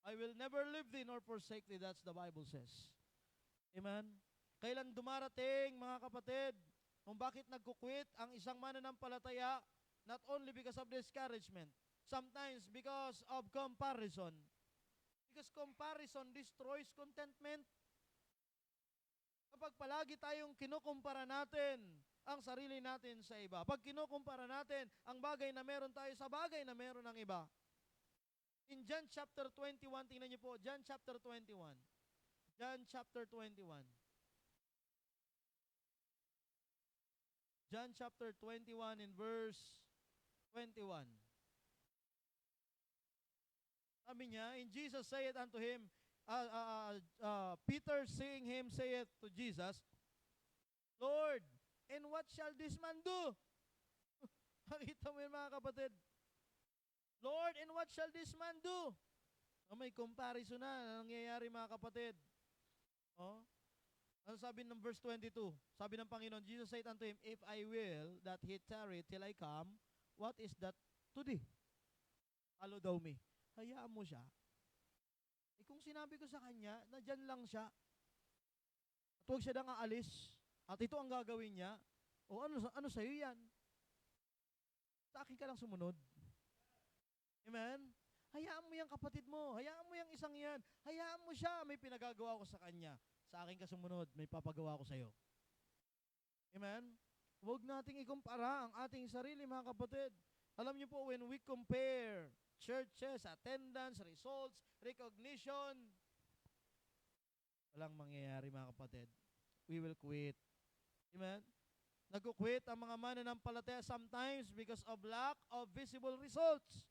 S1: I will never leave thee nor forsake thee, that's the Bible says. Amen. Kailan dumarating, mga kapatid, kung bakit nagkukwit ang isang mananampalataya, not only because of discouragement, sometimes because of comparison. Because comparison destroys contentment. Kapag palagi tayong kinukumpara natin ang sarili natin sa iba, pag kinukumpara natin ang bagay na meron tayo sa bagay na meron ng iba. In John chapter 21, tingnan niyo po, John chapter 21. John chapter 21. John chapter 21 in verse 21. Sabi niya, and Jesus saith unto him, Peter seeing him saith to Jesus, Lord, and what shall this man do? Nakita mo yun, mga kapatid. Lord, and what shall this man do? May comparison na nangyayari, mga kapatid. Ano sabi ng verse 22? Sabi ng Panginoon, Jesus said unto him, If I will that he tarry till I come, what is that to thee? Follow thou me. Hayaan mo siya. Kung sinabi ko sa kanya, na dyan lang siya, at huwag siya nang aalis, at ito ang gagawin niya, ano sa'yo yan? Sa akin ka lang sumunod. Amen? Hayaan mo yung kapatid mo. Hayaan mo yung isang yan. Hayaan mo siya. May pinagagawa ko sa kanya. Sa akin ka sumunod. May papagawa ko sa'yo. Amen? Huwag nating ikumpara ang ating sarili, mga kapatid. Alam niyo po, when we compare churches, attendance, results, recognition, walang mangyayari, mga kapatid. We will quit. Amen? Nag-quit ang mga mananampalataya sometimes because of lack of visible results.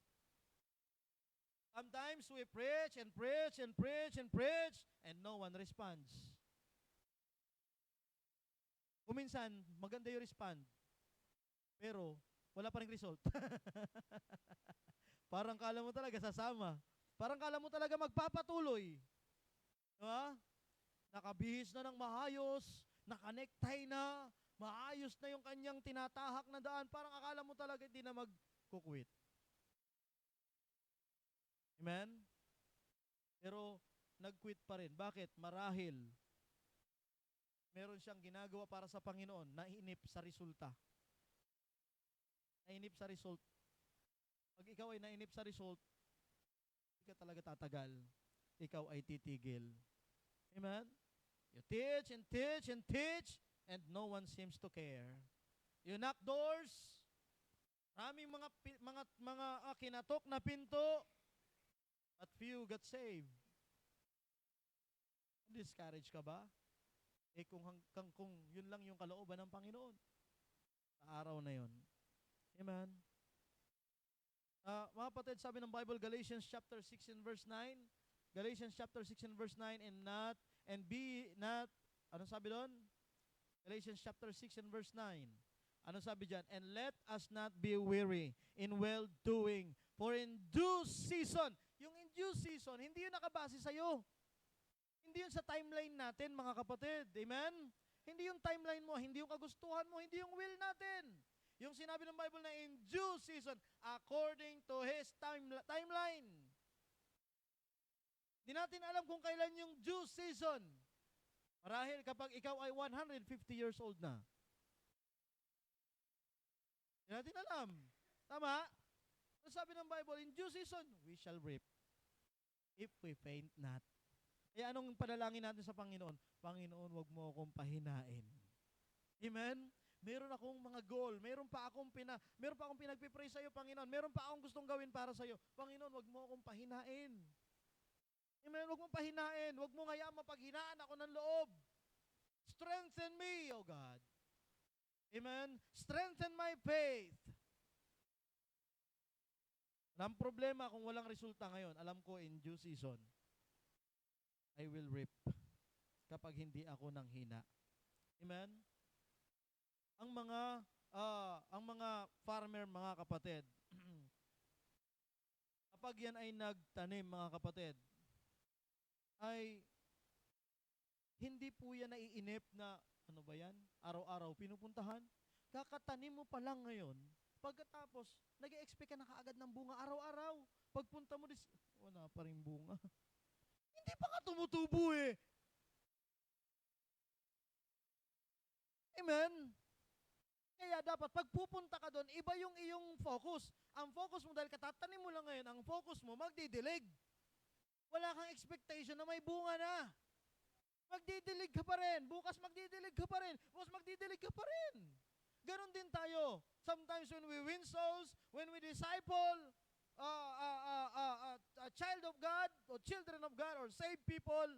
S1: Sometimes we preach and preach and preach and preach and no one responds. Kuminsan, maganda yung respond. Pero, wala pa rin result. Parang kala mo talaga sasama. Parang kala mo talaga magpapatuloy. Diba? Nakabihis na ng maayos, nakanektay na, maayos na yung kanyang tinatahak na daan. Parang akala mo talaga hindi na mag-quit. Amen? Pero, nag-quit pa rin. Bakit? Marahil, meron siyang ginagawa para sa Panginoon, nainip sa resulta. Nainip sa result. Pag ikaw ay nainip sa result, hindi ka talaga tatagal. Ikaw ay titigil. Amen? You teach and teach and teach, and no one seems to care. You knock doors, maraming mga kinatok na pinto, but few got saved. Discourage ka ba? Kung yun lang yung kalooban ng Panginoon sa araw na yun. Amen? Mga kapatid, sabi ng Bible, Galatians chapter 6 and verse 9, Galatians chapter 6 and verse 9, ano sabi doon? Galatians chapter 6 and verse 9. Ano sabi diyan? And let us not be weary in well-doing, for in due season, yung in due season, hindi yun nakabase sa'yo. Hindi yun sa timeline natin, mga kapatid. Amen? Hindi yung timeline mo, hindi yung kagustuhan mo, hindi yung will natin. Yung sinabi ng Bible na in due season, according to His timeline. Hindi natin alam kung kailan yung due season. Marahil kapag ikaw ay 150 years old na. Hindi natin alam. Tama? Ano sabi ng Bible? In due season, we shall reap. If we faint not. Kaya anong panalangin natin sa Panginoon? Panginoon, wag mo akong pahinain. Amen? Meron akong mga goal. Meron pa akong pinagpipray sa iyo, Panginoon. Meron pa akong gustong gawin para sa iyo. Panginoon, wag mo akong pahinain. Amen? Wag mo pahinain. Wag mo ngayaan mapaghinaan ako ng loob. Strengthen me, O God. Amen? Strengthen my faith. Walang problema kung walang resulta ngayon. Alam ko, in due season, I will reap kapag hindi ako nang hina. Amen? Ang mga farmer, mga kapatid, kapag yan ay nagtanim, mga kapatid, ay hindi po yan naiinip na, ano ba yan? Araw-araw pinupuntahan. Kakatanim mo pa lang ngayon, pagkatapos, nag-e-expect ka na kaagad ng bunga araw-araw. Pagpunta mo, wala pa rin bunga. Hindi pa nga tumutubo eh. Amen? Kaya dapat pagpupunta ka doon, iba yung iyong focus. Ang focus mo, dahil katatanim mo lang ngayon, ang focus mo, magdidilig. Wala kang expectation na may bunga na. Magdidilig ka pa rin. Bukas magdidilig ka pa rin. Bukas magdidilig ka pa rin. Ganon din tayo. Sometimes when we win souls, when we disciple a child of God or children of God or saved people,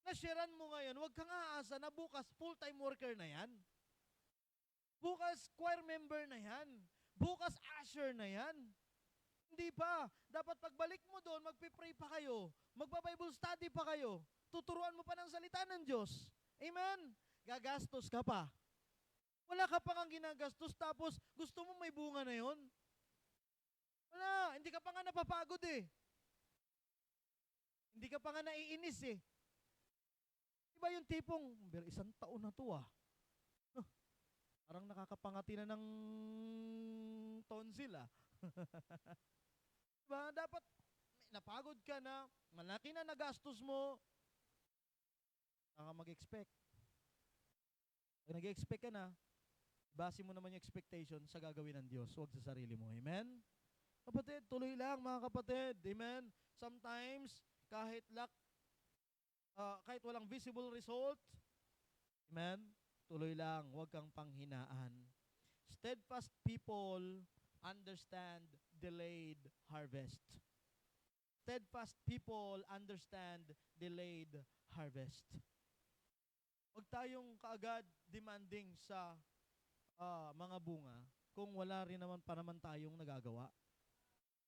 S1: nasharean mo ngayon, huwag kang aasa na bukas full-time worker na yan. Bukas choir member na yan. Bukas usher na yan. Hindi pa. Dapat pagbalik mo doon, magpipray pa kayo. Magpa-Bible study pa kayo. Tuturuan mo pa ng salita ng Diyos. Amen? Gagastos ka pa. Wala ka pa kang ginagastos tapos gusto mo may bunga na yon. Wala. Hindi ka pa nga napapagod eh. Hindi ka pa nga naiinis eh. Diba yung tipong, isang taon na to ah. Parang nakakapangati na ng tonsil ah. Diba? Dapat napagod ka na, malaki na nagastos mo, saka mag-expect. Pag nag-expect ka na, base mo naman yung expectation sa gagawin ng Diyos, huwag sa sarili mo. Amen? Kapatid, tuloy lang mga kapatid. Amen? Sometimes, kahit walang visible result, amen? Tuloy lang, huwag kang panghinaan. Steadfast people understand delayed harvest. Steadfast people understand delayed harvest. Huwag tayong kaagad demanding sa mga bunga kung wala rin naman pa naman tayong nagagawa.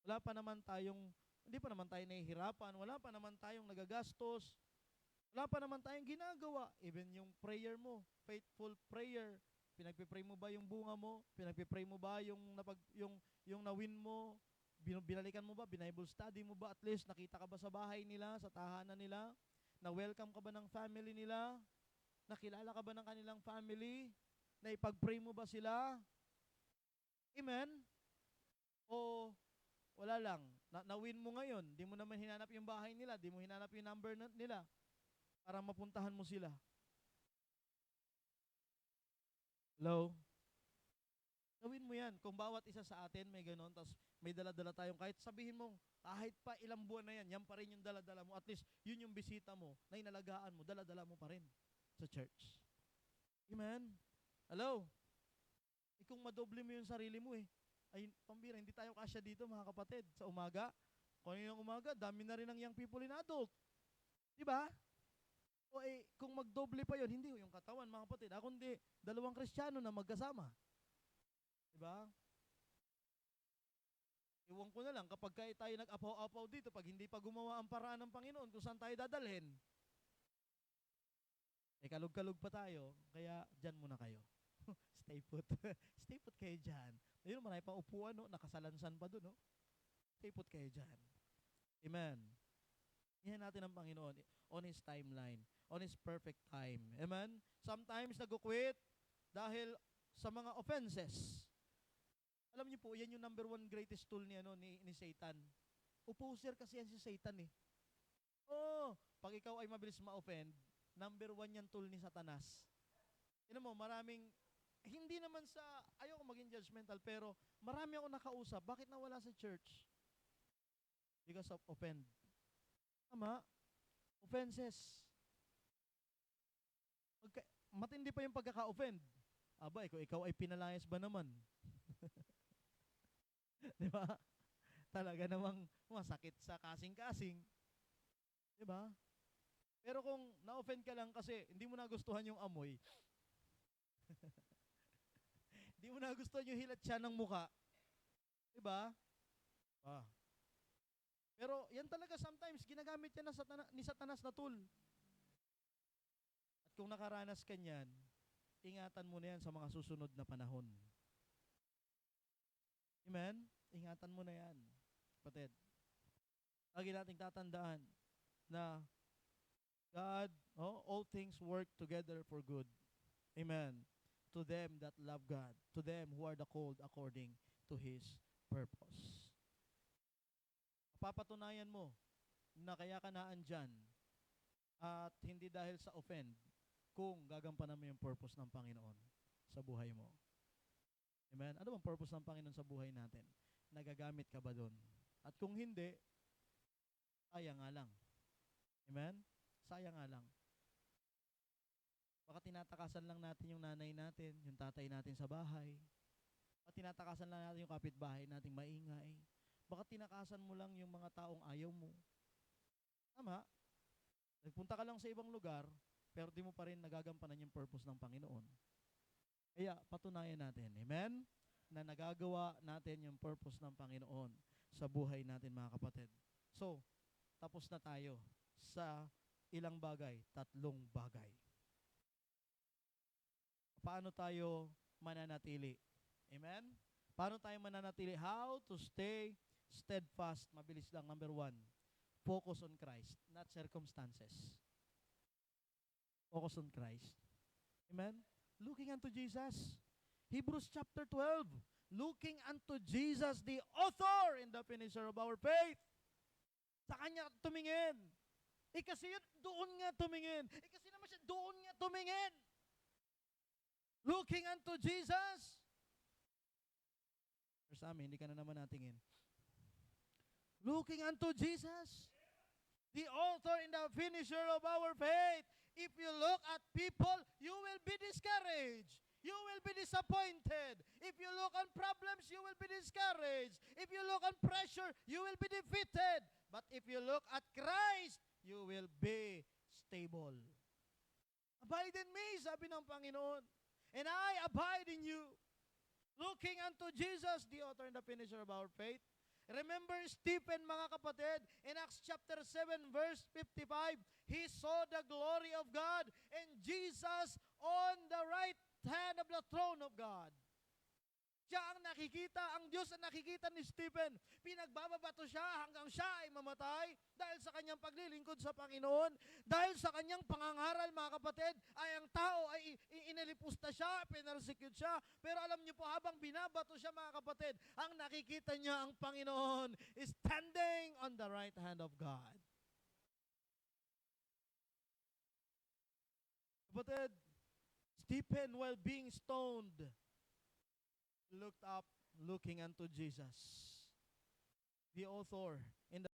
S1: Hindi pa naman tayo nahihirapan, wala pa naman tayong nagagastos, wala pa naman tayong ginagawa. Even yung prayer mo, faithful prayer, pinagpipray mo ba yung bunga mo? Pinagpipray mo ba yung na-win mo? Binalikan mo ba? Bible study mo ba? At least nakita ka ba sa bahay nila, sa tahanan nila? Na-welcome ka ba ng family nila? Nakilala ka ba ng kanilang family? Naipag-pray mo ba sila? Amen? O wala lang, na-win mo ngayon, di mo naman hinanap yung bahay nila, di mo hinanap yung number nila para mapuntahan mo sila. Hello? Gawin mo yan. Kung bawat isa sa atin may ganon, tapos may dala-dala tayong, kahit sabihin mo, kahit pa ilang buwan na yan pa rin yung dala-dala mo. At least, yun yung bisita mo, na inalagaan mo, dala-dala mo pa rin sa church. Amen? Hello? Kung madoble mo yung sarili mo ay pambira, hindi tayo kasya dito mga kapatid. Sa umaga, kung yung umaga, dami na rin ng young people in adult. Di ba? O kung magdoble pa yon, hindi yung katawan mga kapatid. Kundi dalawang Kristiyano na magkasama. Diba? Iwan ko na lang kapag tayo nag-apaw-apaw dito, pag hindi pa gumawa ang paraan ng Panginoon kung saan tayo dadalhin, kalug-kalug pa tayo, kaya dyan muna kayo. Stay put. Stay put kayo dyan. Ayun, marami pang upuan, no? Nakasalansan pa dun, no? Stay put kayo dyan. Amen. Iyan natin ang Panginoon on His timeline, on His perfect time. Amen? Sometimes nag-quit dahil sa mga offenses. Alam niyo po, yan yung number one greatest tool ni Satan. Opposer kasi yan si Satan pag ikaw ay mabilis ma-offend, number one yan tool ni Satanas. Tignan mo, maraming, hindi naman sa, ayoko maging judgmental, pero marami ako nakausap, bakit nawala sa church? Because of offend. Tama? Offenses. Matindi pa yung pagkaka-offend. Aba, ikaw ay pinalayas ba naman? Di ba? Talaga namang masakit sa kasing-kasing. Di ba? Pero kung na-offend ka lang kasi hindi mo nagustuhan yung amoy, hindi mo nagustuhan yung hilat siya ng muka, di ba? Pero yan talaga sometimes, ginagamit yan ni Satanas na tool. At kung nakaranas ka niyan, ingatan mo na yan sa mga susunod na panahon. Amen? Ingatan mo na yan, kapatid. Lagi nating tatandaan na God, all things work together for good. Amen. To them that love God, to them who are the called according to His purpose. Papatunayan mo na kaya ka naandyan at hindi dahil sa offend kung gagampanan mo yung purpose ng Panginoon sa buhay mo. Amen? Ano bang purpose ng Panginoon sa buhay natin? Nagagamit ka ba doon? At kung hindi, sayang nga lang. Amen? Sayang nga lang. Baka tinatakasan lang natin yung nanay natin, yung tatay natin sa bahay. Baka tinatakasan lang natin yung kapitbahay nating maingay. Baka tinakasan mo lang yung mga taong ayaw mo. Tama? Nagpunta ka lang sa ibang lugar, pero di mo pa rin nagagampanan yung purpose ng Panginoon. Kaya patunayan natin, amen? Na nagagawa natin yung purpose ng Panginoon sa buhay natin mga kapatid. So, tapos na tayo sa ilang bagay, 3 bagay. Paano tayo mananatili? Amen? Paano tayo mananatili? How to stay steadfast. Mabilis lang. Number 1, focus on Christ, not circumstances. Focus on Christ. Amen? Looking unto Jesus. Hebrews chapter 12. Looking unto Jesus, the author and the finisher of our faith. Sa Kanya tumingin. Kasi yun, doon nga tumingin. Kasi naman siya, doon nga tumingin. Looking unto Jesus. Sa amin, hindi ka na naman natingin. Looking unto Jesus, the author and the finisher of our faith. If you look at people, you will be discouraged. You will be disappointed. If you look on problems, you will be discouraged. If you look on pressure, you will be defeated. But if you look at Christ, you will be stable. Abide in me, sabi ng Panginoon, and I abide in you. Looking unto Jesus, the author and the finisher of our faith. Remember Stephen, mga kapatid, in Acts chapter 7, verse 55, he saw the glory of God and Jesus on the right hand of the throne of God. Siya ang nakikita, ang Diyos ang nakikita ni Stephen. Pinagbababato siya hanggang siya ay mamatay dahil sa kanyang paglilingkod sa Panginoon. Dahil sa kanyang pangangaral, mga kapatid, ay ang tao ay inilipusta siya, pinarsecute siya. Pero alam niyo po, habang binabato siya, mga kapatid, ang nakikita niya ang Panginoon is standing on the right hand of God. Kapatid, Stephen, while being stoned, looked up, looking unto Jesus, the author and